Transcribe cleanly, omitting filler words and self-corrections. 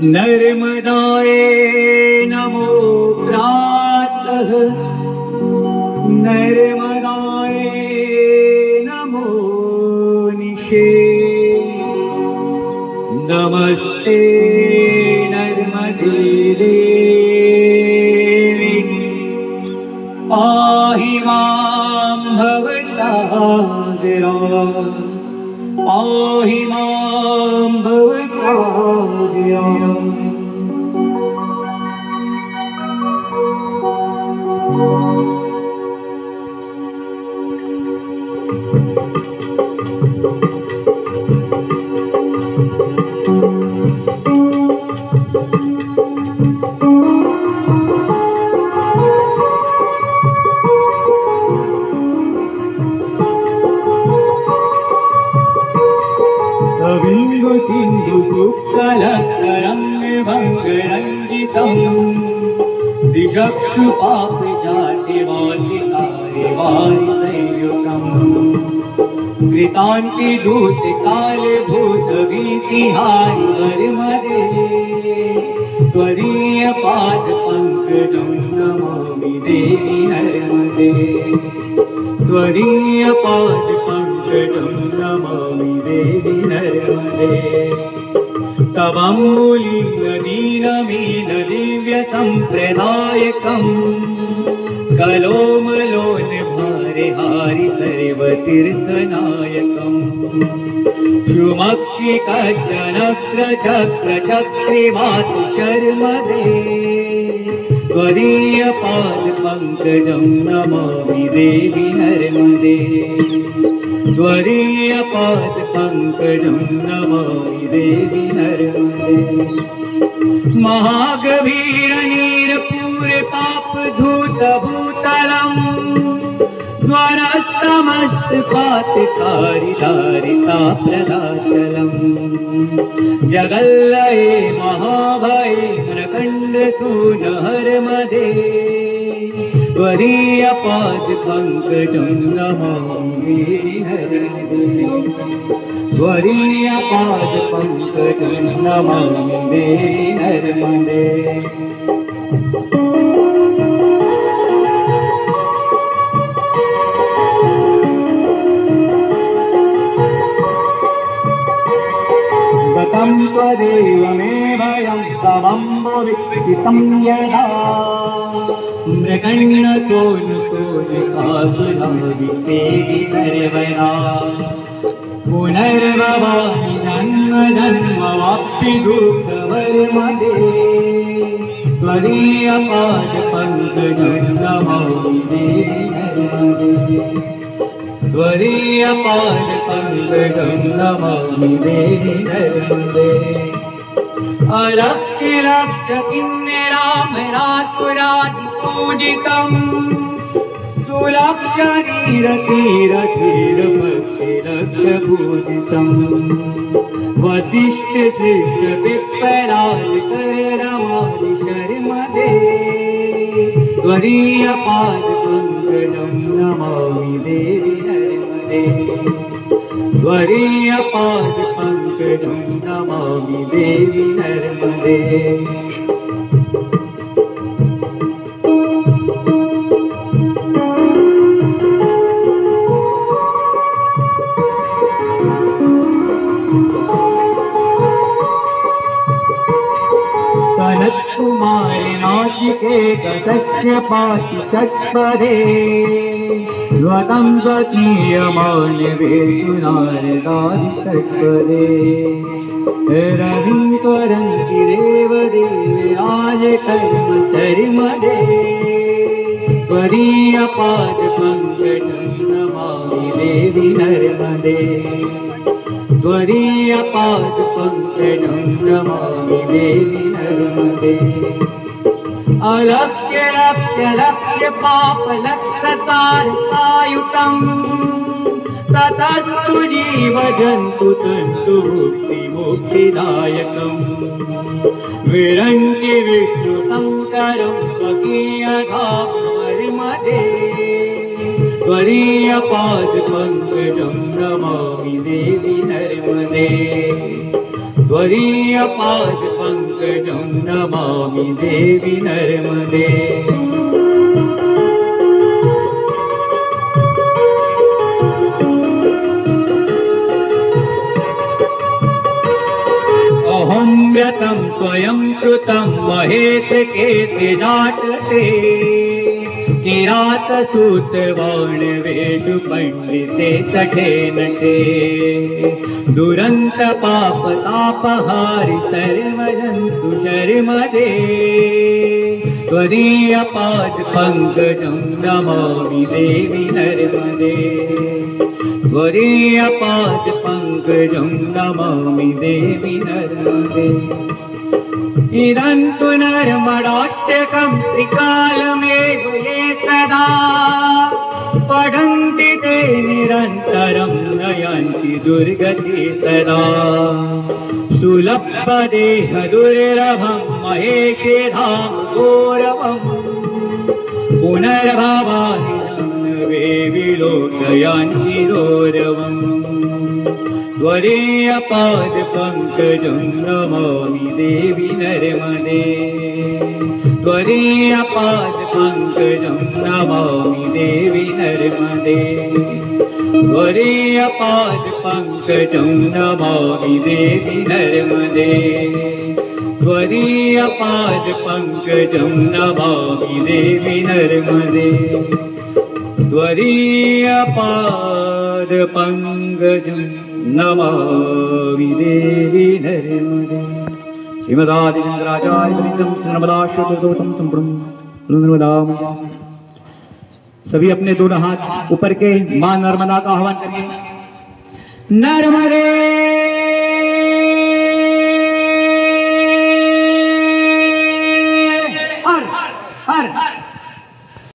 नर्मदाये नमो प्रातः, नर्मदाये नमो निशे। नमस्ते नर्मदे देवी, पाहि मां भवसागरात्, पाहि मां भवसागरात्। सबिंदु सिंधु सुप्तलक्तरंगभंगरंजितम्, दिशक्षु पापजाटिवाटिकारिवारिसंयुतम्। कृतान्ति दूतकालभूतभीतिहारि वर्मदे, त्वदीयपादपङ्कजं नमामि देवि नर्मदे। त्वदीयपादपङ्कजं नमामि देवि नर्मदे। तवम्बुलिङ्गदीनमीनदिव्यसम्प्रदायकम्, कलोमलोलभारिहारि सर्वतीर्थनायकम्। शुमक्षिकजनक्रचक्रचक्रिवातुशर्मदे, त्वदीयपादपङ्कजं नमामि देवि नर्मदे। त्वदीयपादपङ्कजं नमामि देवि नर्मदे। महागभीरनीरपूरपापधूतभूतलम्, द्वारस्तमस्तपातकारिधारिताप्रदाचलम्। जगल्लये महाभये मृकण्डसूनहरमदे, त्वदीयपादपङ्कजं नमामि नर्मदे। त्वदीयपादपङ्कजं नमामि देवि नर्मदे। गतं त्वदेव मे भयं तवम्बुविक्थितं यदा, मृगण्डसोनुसूजिकासुरविसेवि सर्वदा। पुनर्भवामि जन्म जन्मवाप्ति दुःखवर्मदे, त्वदीयपादपङ्कजं नमामि देवि नर्मदे। त्वदीयपादपङ्कजं नमामि देवि नर्मदे। अलक्ष्य लक्ष्य किन्नरामरासुरादिपूजितम्, सुलक्ष्यनीरतीरतीरपक्षिलक्ष्यपूजितम्। वसिष्ठशिष्यपिप्पलादिकररमादि शर्मदे, त्वदीयपादपङ्कजं नमामि देवि नर्मदे। त्वदीयपादपङ्कजं नमामि देवि नर्मदे। सनत्कुमारि नाचिकेतस्य पाति षट्पदे, स्वतं स्वकीयमानवेषु नारदादि षट्पदे। रविं देवदेवे आज कर्म शर्मदे, त्वदीयपादपङ्कजं नमामि देवि नर्मदे। त्वदीयपादपङ्कजं नमामि देवि नर्मदे। अलक्ष्य लक्ष्य लक्ष्य पापलक्षसारसायुतम्, ततस्तु जीवजन्तु तन्तु मुक्तिमोक्षिदायकम्। विरञ्चि विष्णुशङ्करं स्वकीयधामवर्मदे, त्वदीयपादपङ्कजं नमामि देवि नर्मदे। त्वरीयपाद पंकजं नमामि देवी नर्मदे। अहं व्रतं त्वयं श्रुतं महेशके त्रिजातते किरातसूतवाणवेषु पण्डिते सठे नटे दुरन्त पापतापहारि सर्वजन्तु शर्मदे त्वदीयपाद पंकजं नमामि देवी नर्मदे। त्वदीयपाद पंकजं नमामि देवी नर्मदे। इदं तु नर्मदाष्टकं त्रिकालमेव ये सदा पठन्ति ते निरन्तरं नयन्ति दुर्गति सदा। सुलभदेह दुर्लभं महेशे धाम गौरवं पुनर्भवानि वे विलोकयन्ति गौरवम्। त्वदीयपाद पंकजं नमामि देवी नर्मदे। त्वदीयपाद पंकजं नमामि देवी नर्मदे। त्वदीयपाद पंकजं नमामि देवी नर्मदे। त्वदीयपाद पंकजं नमामि देवी नर्मदे। त्वदीयपाद पंकजं नमामि देवी नर्मदे। श्रीमदादिन्द्राचार्य विरचितं श्रीनर्मदाश्रुतोतं संपूर्ण नर्मदा। सभी अपने दोनों हाथ ऊपर के मां नर्मदा का आह्वान करिए। नर्मदे हर हर हर